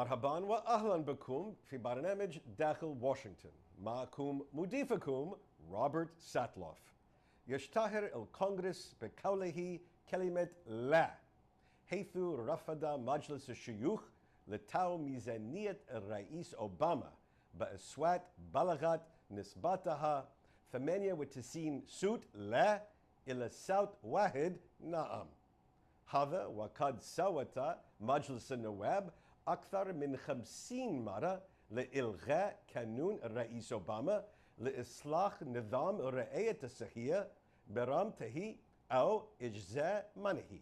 مرحبا وأهلا بكم في برنامج داخل واشنطن. معكم مضيفكم روبرت ساتلوف. يشتهر الكونغرس بقوله كلمة لا، حيث رفض مجلس الشيوخ لتو ميزانية الرئيس أوباما بأصوات بلغت نسبتها 98 صوت لا إلى صوت واحد نعم. هذا وقد صوت مجلس النواب أكثر من 50 مرة لإلغاء قانون الرئيس أوباما لإصلاح نظام الرعاية الصحية برمته أو إجزاء منه.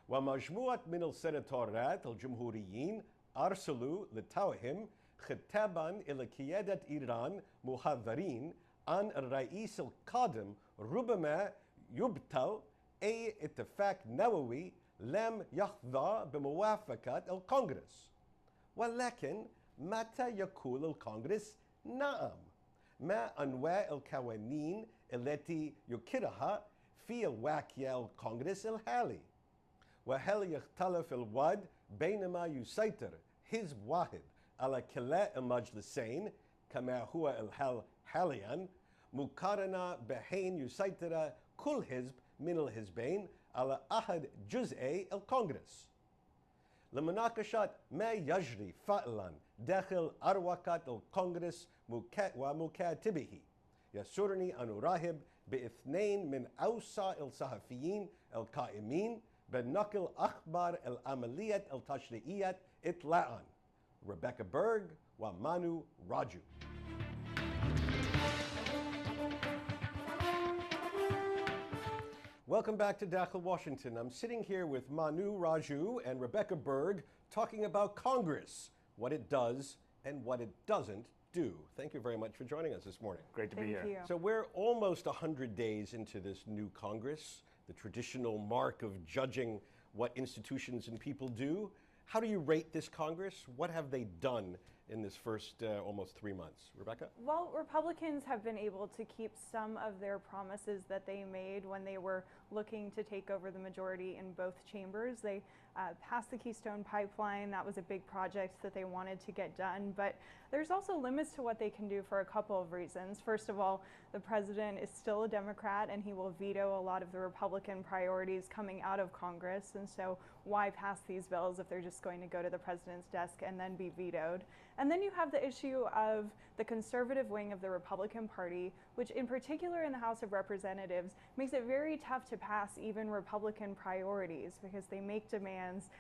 ومجموعة من السناتورات الجمهوريين أرسلوا لتوهم خطابا إلى قيادة إيران محذرين أن الرئيس القادم ربما يبطل أي اتفاق نووي لم يحظى بموافقة الكونغرس. ولكن متى يقول الكونغرس نعم؟ ما أنواع القوانين التي يقرها في الواقع الكونغرس الحالي؟ وهل يختلف الوضع بينما يسيطر حزب واحد على كلا المجلسين كما هو الحال حاليا مقارنة بحين يسيطر كل حزب من الحزبين على أحد جزئي الكونغرس؟ لمناقشة ما يجري فعلا داخل أروقة الكونغرس ومكاتبه، يسرني أن أرحب باثنين من أوسع الصحفيين القائمين بنقل أخبار العملية التشريعية إطلاقا، ريبيكا بيرغ ومانو راجو. Welcome back to Dakhil, Washington. I'm sitting here with Manu Raju and Rebecca Berg talking about Congress, what it does and what it doesn't do. Thank you very much for joining us this morning. Great to be here. Thank you. So we're almost 100 days into this new Congress, the traditional mark of judging what institutions and people do. How do you rate this Congress? What have they done in this first almost 3 months? Rebecca? Well, Republicans have been able to keep some of their promises that they made when they were looking to take over the majority in both chambers. They passed the Keystone Pipeline. That was a big project that they wanted to get done. But there's also limits to what they can do for a couple of reasons. First of all, the president is still a Democrat and he will veto a lot of the Republican priorities coming out of Congress. And so why pass these bills if they're just going to go to the president's desk and then be vetoed? And then you have the issue of the conservative wing of the Republican Party, which in particular in the House of Representatives makes it very tough to pass even Republican priorities because they make demands,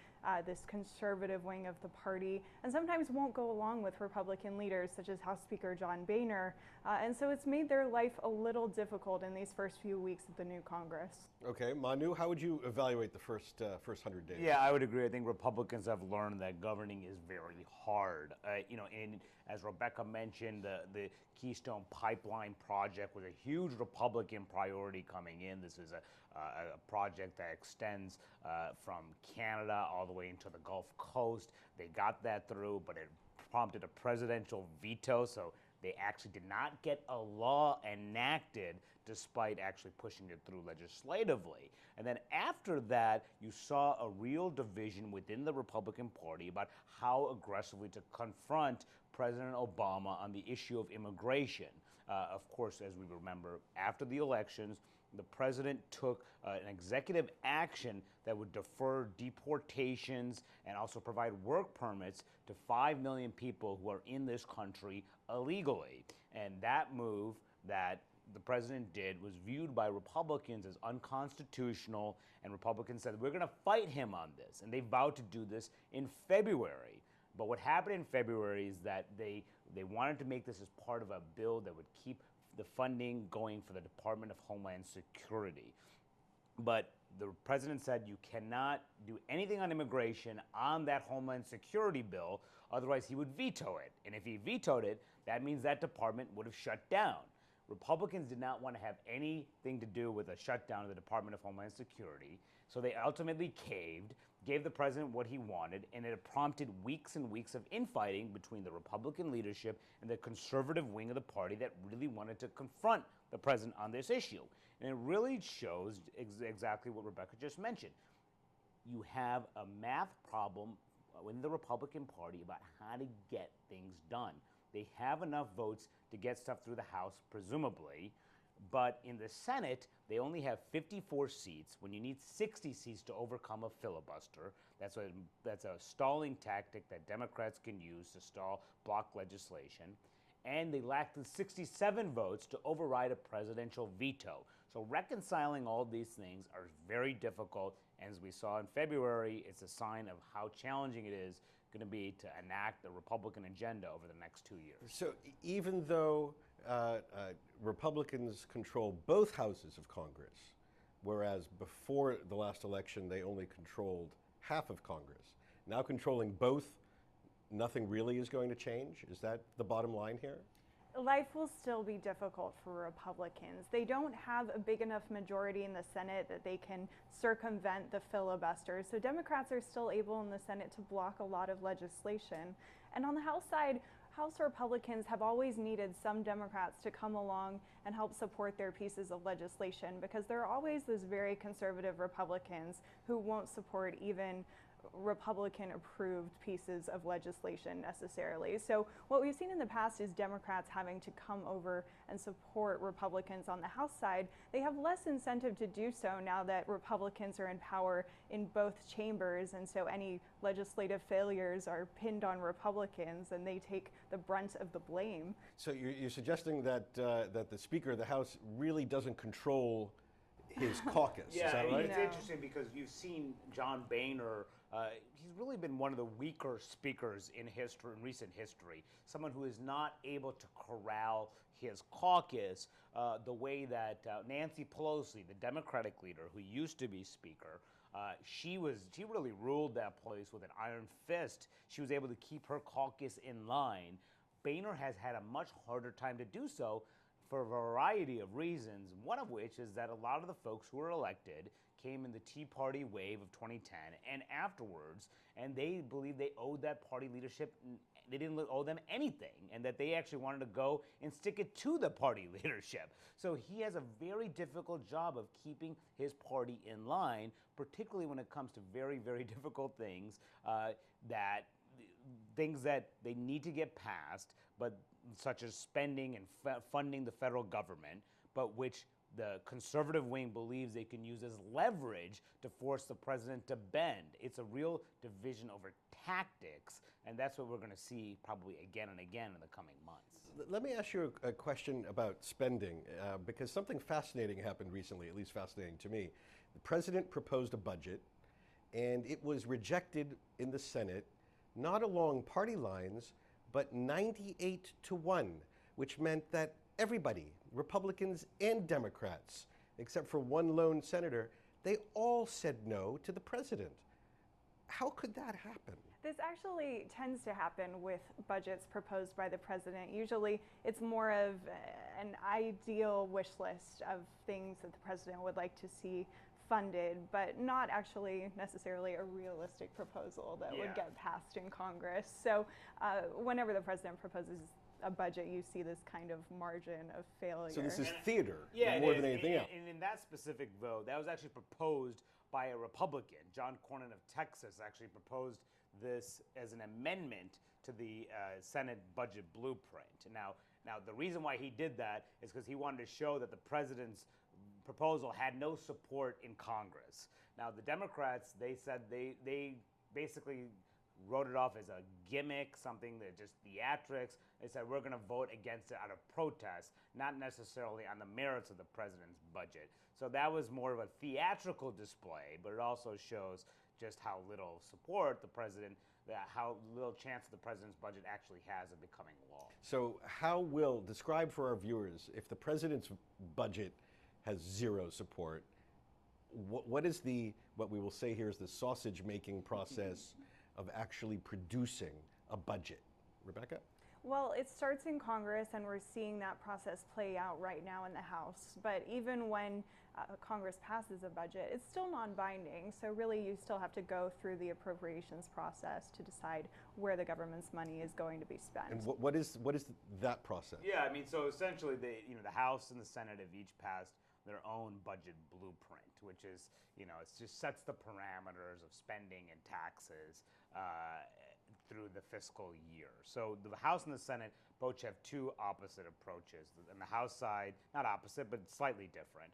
this conservative wing of the party, and sometimes won't go along with Republican leaders such as House Speaker John Boehner. And so it's made their life a little difficult in these first few weeks of the new Congress. Okay, Manu, how would you evaluate the first 100 days? Yeah, I would agree. I think Republicans have learned that governing is very hard. And as Rebecca mentioned, the Keystone Pipeline project was a huge Republican priority coming in. This is a project that extends from Canada all the way into the Gulf Coast. They got that through, but it prompted a presidential veto, so they actually did not get a law enacted despite actually pushing it through legislatively. And then after that, you saw a real division within the Republican Party about how aggressively to confront President Obama on the issue of immigration. Of course, as we remember, after the elections, the president took an executive action that would defer deportations and also provide work permits to 5 million people who are in this country illegally. And that move that the president did was viewed by Republicans as unconstitutional, and Republicans said, we're going to fight him on this. And they vowed to do this in February. But what happened in February is that they wanted to make this as part of a bill that would keep the funding going for the Department of Homeland Security. But the president said you cannot do anything on immigration on that Homeland Security bill, otherwise he would veto it. And if he vetoed it, that means that department would have shut down. Republicans did not want to have anything to do with a shutdown of the Department of Homeland Security, so they ultimately caved, gave the president what he wanted, and it prompted weeks and weeks of infighting between the Republican leadership and the conservative wing of the party that really wanted to confront the president on this issue. And it really shows exactly what Rebecca just mentioned. You have a math problem in the Republican Party about how to get things done. They have enough votes to get stuff through the House, presumably, but in the Senate, they only have 54 seats when you need 60 seats to overcome a filibuster. That's a stalling tactic that Democrats can use to stall block legislation. And they lack the 67 votes to override a presidential veto. So reconciling all these things are very difficult. And as we saw in February, it's a sign of how challenging it is going to be to enact the Republican agenda over the next 2 years. So even though Republicans control both houses of Congress, whereas before the last election they only controlled half of Congress, now controlling both, nothing really is going to change? Is that the bottom line here? Life will still be difficult for Republicans. They don't have a big enough majority in the Senate that they can circumvent the filibuster. So Democrats are still able in the Senate to block a lot of legislation. And on the House side, House Republicans have always needed some Democrats to come along and help support their pieces of legislation, because there are always those very conservative Republicans who won't support even Republican-approved pieces of legislation necessarily. So what we've seen in the past is Democrats having to come over and support Republicans on the House side. They have less incentive to do so now that Republicans are in power in both chambers, and so any legislative failures are pinned on Republicans and they take the brunt of the blame. So you're suggesting that that the Speaker of the House really doesn't control his caucus, Yeah, is that right? It's interesting because you've seen John Boehner. He's really been one of the weaker speakers in history, in recent history. Someone who is not able to corral his caucus the way that Nancy Pelosi, the Democratic leader who used to be Speaker, she really ruled that place with an iron fist. She was able to keep her caucus in line. Boehner has had a much harder time to do so for a variety of reasons, one of which is that a lot of the folks who were elected came in the Tea Party wave of 2010 and afterwards, and they believed they owed that party leadership, they didn't owe them anything, and that they actually wanted to go and stick it to the party leadership. So he has a very difficult job of keeping his party in line, particularly when it comes to very, very difficult things that they need to get passed, but such as spending and funding the federal government, but which the conservative wing believes they can use as leverage to force the president to bend. It's a real division over tactics, and that's what we're going to see probably again and again in the coming months. Let me ask you a question about spending, because something fascinating happened recently, at least fascinating to me. The president proposed a budget, and it was rejected in the Senate, not along party lines, but 98-1, which meant that everybody, Republicans and Democrats, except for one lone senator, they all said no to the president. How could that happen? This actually tends to happen with budgets proposed by the president. Usually it's more of an ideal wish list of things that the president would like to see funded, but not actually necessarily a realistic proposal that would get passed in Congress. So whenever the president proposes a budget, you see this kind of margin of failure. So this is theater more than anything else. And in that specific vote, that was actually proposed by a Republican. John Cornyn of Texas actually proposed this as an amendment to the Senate budget blueprint. Now the reason why he did that is because he wanted to show that the president's proposal had no support in Congress. Now the Democrats, they said they basically wrote it off as a gimmick, something that just theatrics. They said we're going to vote against it out of protest, not necessarily on the merits of the president's budget. So that was more of a theatrical display, but it also shows just how little support the president, how little chance the president's budget actually has of becoming law. So describe for our viewers, if the president's budget has zero support, what we will say here is the sausage-making process of actually producing a budget? Rebecca? Well, it starts in Congress, and we're seeing that process play out right now in the House. But even when Congress passes a budget, it's still non-binding. So really, you still have to go through the appropriations process to decide where the government's money is going to be spent. And what is that process? Yeah, I mean, so essentially, the House and the Senate have each passed their own budget blueprint, which is, it just sets the parameters of spending and taxes through the fiscal year. So the House and the Senate both have two opposite approaches. And the House side, not opposite, but slightly different.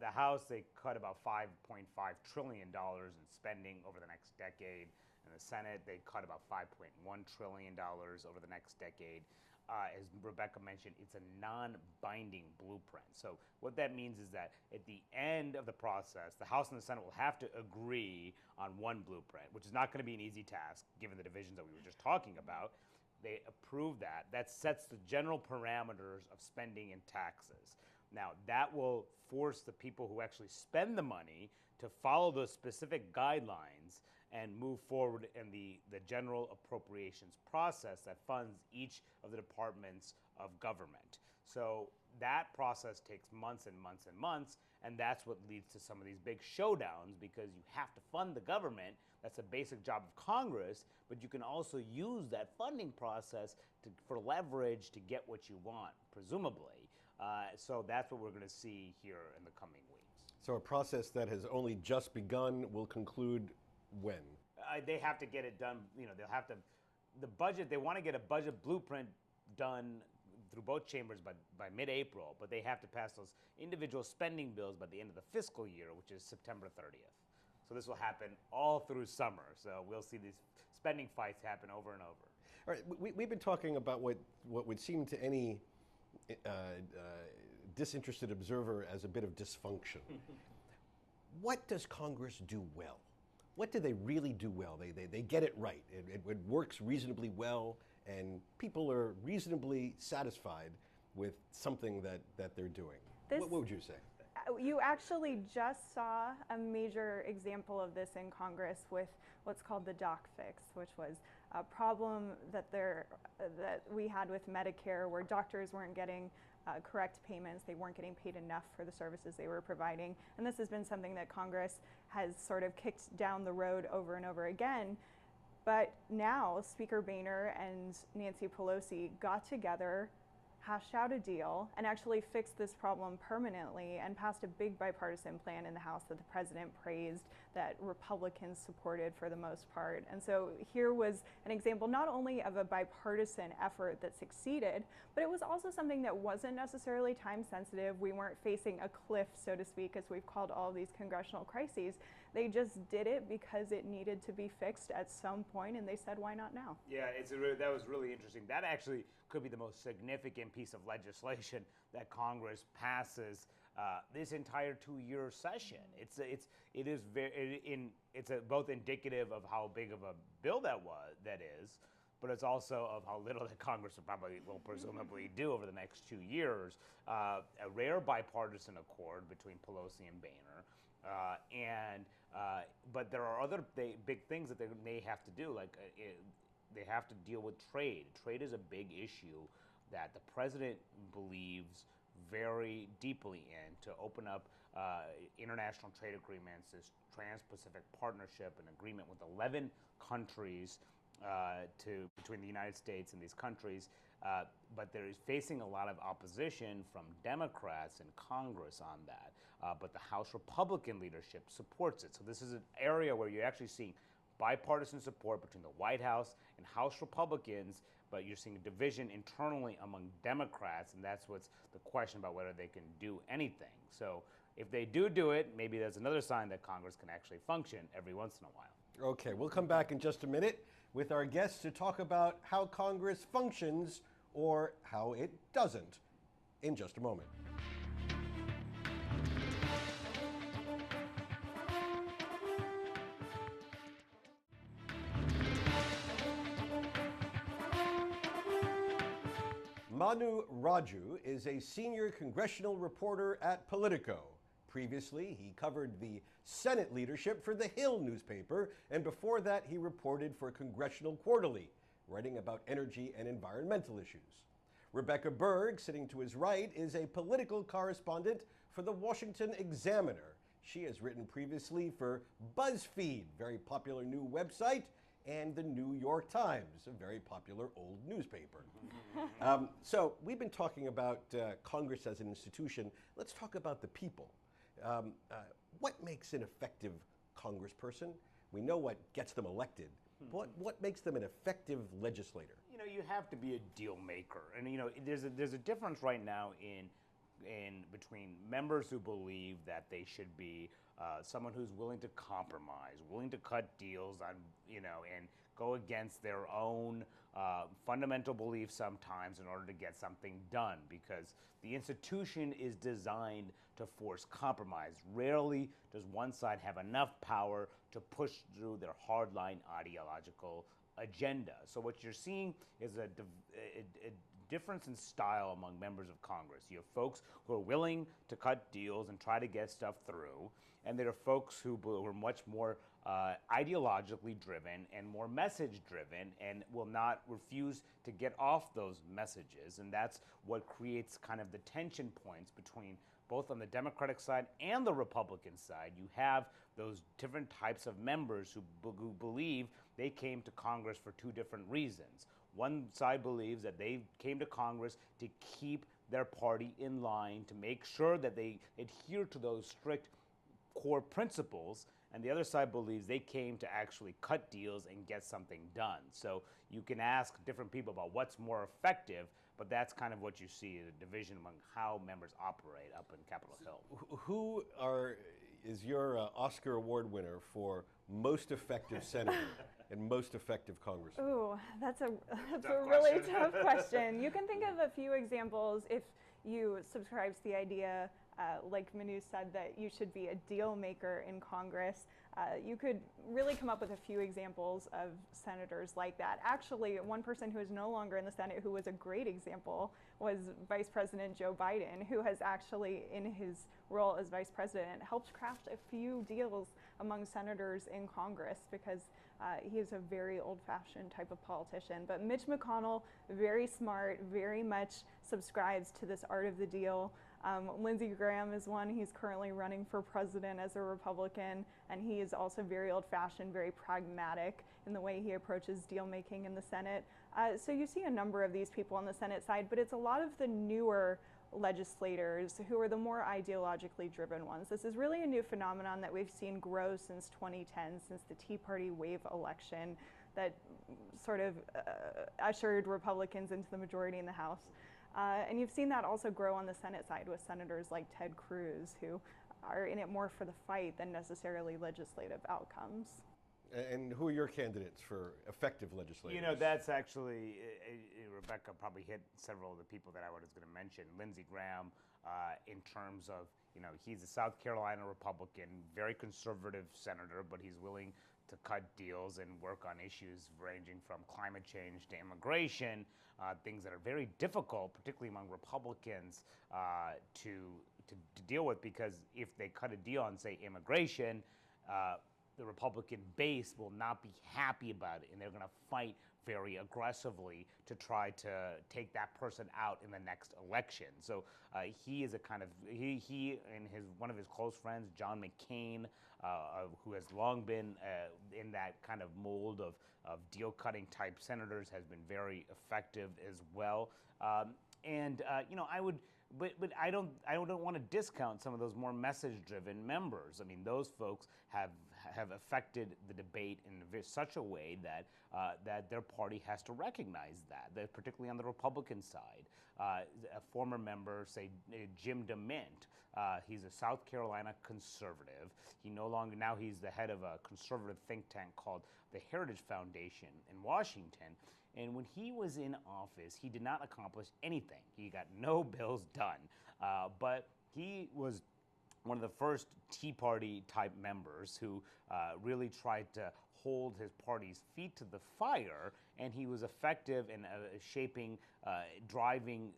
The House, they cut about $5.5 trillion in spending over the next decade. In the Senate, they cut about $5.1 trillion over the next decade. As Rebecca mentioned, it's a non-binding blueprint. So what that means is that at the end of the process, the House and the Senate will have to agree on one blueprint, which is not going to be an easy task, given the divisions that we were just talking about. They approve that. That sets the general parameters of spending and taxes. Now, that will force the people who actually spend the money to follow those specific guidelines and move forward in the general appropriations process that funds each of the departments of government. So that process takes months and months and months, and that's what leads to some of these big showdowns, because you have to fund the government. That's a basic job of Congress, but you can also use that funding process for leverage to get what you want, presumably. So that's what we're going to see here in the coming weeks. So a process that has only just begun will conclude when? They have to get it done. They'll have to, the budget, they want to get a budget blueprint done through both chambers by mid-April, but they have to pass those individual spending bills by the end of the fiscal year, which is September 30th. So this will happen all through summer. So we'll see these spending fights happen over and over. All right, we've been talking about what would seem to any disinterested observer as a bit of dysfunction. What does Congress do well? What do they really do well? They get it right. It works reasonably well, and people are reasonably satisfied with something that they're doing. What would you say? You actually just saw a major example of this in Congress with what's called the doc fix, which was a problem that we had with Medicare, where doctors weren't getting correct payments. They weren't getting paid enough for the services they were providing. And this has been something that Congress has sort of kicked down the road over and over again. But now Speaker Boehner and Nancy Pelosi got together, hashed out a deal, and actually fixed this problem permanently and passed a big bipartisan plan in the House that the president praised, that Republicans supported for the most part. And so here was an example not only of a bipartisan effort that succeeded, but it was also something that wasn't necessarily time sensitive. We weren't facing a cliff, so to speak, as we've called all these congressional crises. They just did it because it needed to be fixed at some point, and they said, why not now? Yeah, that was really interesting. That actually could be the most significant piece of legislation that Congress passes this entire 2-year session. It's both indicative of how big of a bill that is, but it's also of how little that Congress will presumably do over the next 2 years. A rare bipartisan accord between Pelosi and Boehner. But there are other big things that they may have to do, like they have to deal with trade. Trade is a big issue that the president believes very deeply in, to open up international trade agreements, this Trans-Pacific Partnership, an agreement with 11 countries between the United States and these countries. But there is facing a lot of opposition from Democrats in Congress on that. But the House Republican leadership supports it. So this is an area where you're actually seeing bipartisan support between the White House and House Republicans, but you're seeing a division internally among Democrats, and that's what's the question about whether they can do anything. So if they do it, maybe that's another sign that Congress can actually function every once in a while. Okay, we'll come back in just a minute with our guests to talk about how Congress functions or how it doesn't in just a moment. Manu Raju is a senior congressional reporter at Politico. Previously, he covered the Senate leadership for the Hill newspaper, and before that, he reported for Congressional Quarterly, writing about energy and environmental issues. Rebecca Berg, sitting to his right, is a political correspondent for the Washington Examiner. She has written previously for BuzzFeed, very popular new website, and the New York Times, a very popular old newspaper. So we've been talking about Congress as an institution. Let's talk about the people. What makes an effective congressperson? We know what gets them elected. What makes them an effective legislator? You know, you have to be a deal maker, and you know, there's a difference right now in between members who believe that they should be someone who's willing to compromise, willing to cut deals on, you know, and go against their own fundamental beliefs sometimes in order to get something done, because the institution is designed to force compromise. Rarely does one side have enough power to push through their hardline ideological agenda. So what you're seeing is a difference in style among members of Congress. You have folks who are willing to cut deals and try to get stuff through, and there are folks who are much more ideologically driven and more message driven and will not refuse to get off those messages. And that's what creates kind of the tension points between both on the Democratic side and the Republican side. You have those different types of members who believe they came to Congress for two different reasons. One side believes that they came to Congress to keep their party in line, to make sure that they adhere to those strict core principles, and the other side believes they came to actually cut deals and get something done. So you can ask different people about what's more effective, but that's kind of what you see, the division among how members operate up in Capitol Hill. Who is your Oscar Award winner for most effective senator and most effective congressman? Ooh, that's a really tough question. You can think of a few examples if you subscribe to the idea, like Manu said, that you should be a deal maker in Congress. You could really come up with a few examples of senators like that. Actually, one person who is no longer in the Senate who was a great example was Vice President Joe Biden, who has actually, in his role as Vice President, helped craft a few deals among senators in Congress, because he is a very old-fashioned type of politician. But Mitch McConnell, very smart, very much subscribes to this art of the deal. Lindsey Graham is one. He's currently running for president as a Republican, and he is also very old-fashioned, very pragmatic in the way he approaches deal-making in the Senate. So you see a number of these people on the Senate side, but it's a lot of the newer legislators who are the more ideologically driven ones. This is really a new phenomenon that we've seen grow since 2010, since the Tea Party wave election that sort of ushered Republicans into the majority in the House. And you've seen that also grow on the Senate side with senators like Ted Cruz, who are in it more for the fight than necessarily legislative outcomes. And who are your candidates for effective legislators? You know, that's actually, Rebecca probably hit several of the people that I was going to mention. Lindsey Graham, in terms of, you know, he's a South Carolina Republican, very conservative senator, but he's willing to cut deals and work on issues ranging from climate change to immigration, things that are very difficult, particularly among Republicans, to deal with, because if they cut a deal on, say, immigration, the Republican base will not be happy about it, and they're going to fight very aggressively to try to take that person out in the next election. So he is a kind of, he and one of his close friends, John McCain, who has long been in that kind of mold of deal-cutting type senators, has been very effective as well. You know, but I don't want to discount some of those more message-driven members. I mean, those folks have affected the debate in such a way that that their party has to recognize that particularly on the Republican side. A former member, say Jim DeMint, he's a South Carolina conservative. Now he's the head of a conservative think tank called the Heritage Foundation in Washington. And when he was in office, he did not accomplish anything. He got no bills done. But he was one of the first Tea Party type members who really tried to hold his party's feet to the fire, and he was effective in driving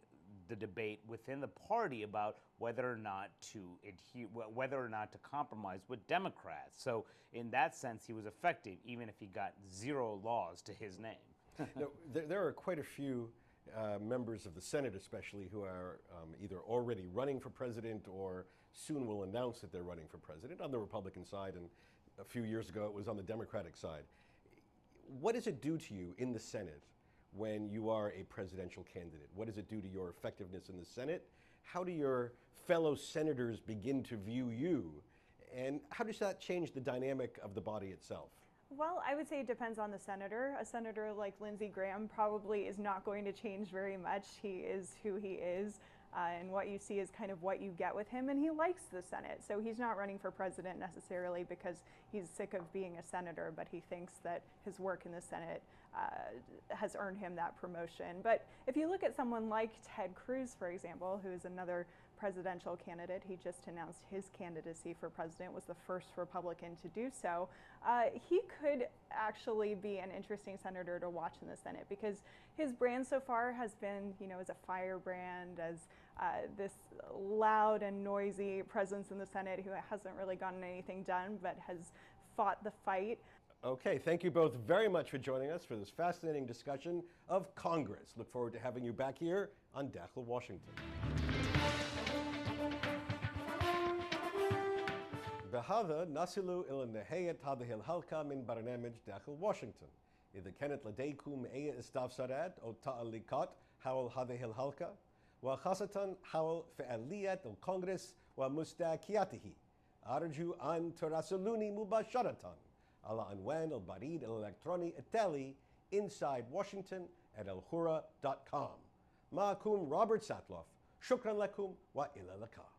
the debate within the party about whether or not to compromise with Democrats. So in that sense, he was effective, even if he got zero laws to his name. Now, there are quite a few members of the Senate especially who are either already running for president or soon will announce that they're running for president on the Republican side, and a few years ago it was on the Democratic side. what does it do to you in the Senate when you are a presidential candidate? What does it do to your effectiveness in the Senate? How do your fellow senators begin to view you? And how does that change the dynamic of the body itself? Well, I would say it depends on the senator. A senator like Lindsey Graham probably is not going to change very much. He is who he is, and what you see is kind of what you get with him, and he likes the Senate. So he's not running for president necessarily because he's sick of being a senator, but he thinks that his work in the Senate has earned him that promotion. But if you look at someone like Ted Cruz, for example, who is another presidential candidate, he just announced his candidacy for president, was the first Republican to do so. He could actually be an interesting senator to watch in the Senate because his brand so far has been, as a firebrand, as this loud and noisy presence in the Senate who hasn't really gotten anything done but has fought the fight. Okay, thank you both very much for joining us for this fascinating discussion of Congress. Look forward to having you back here on Dakhel, Washington. بهذا نصل إلى نهاية هذه الحلقة من برنامج داخل واشنطن. إذا كانت لديكم أي استفسارات أو تعليقات حول هذه الحلقة وخاصة حول فعالية الكونغرس ومستحقاته، أرجو أن تراسلوني مباشرة على عنوان البريد الإلكتروني التالي insidewashington@alhurra.com. معكم روبرت ساتلوف، شكرا لكم وإلى اللقاء.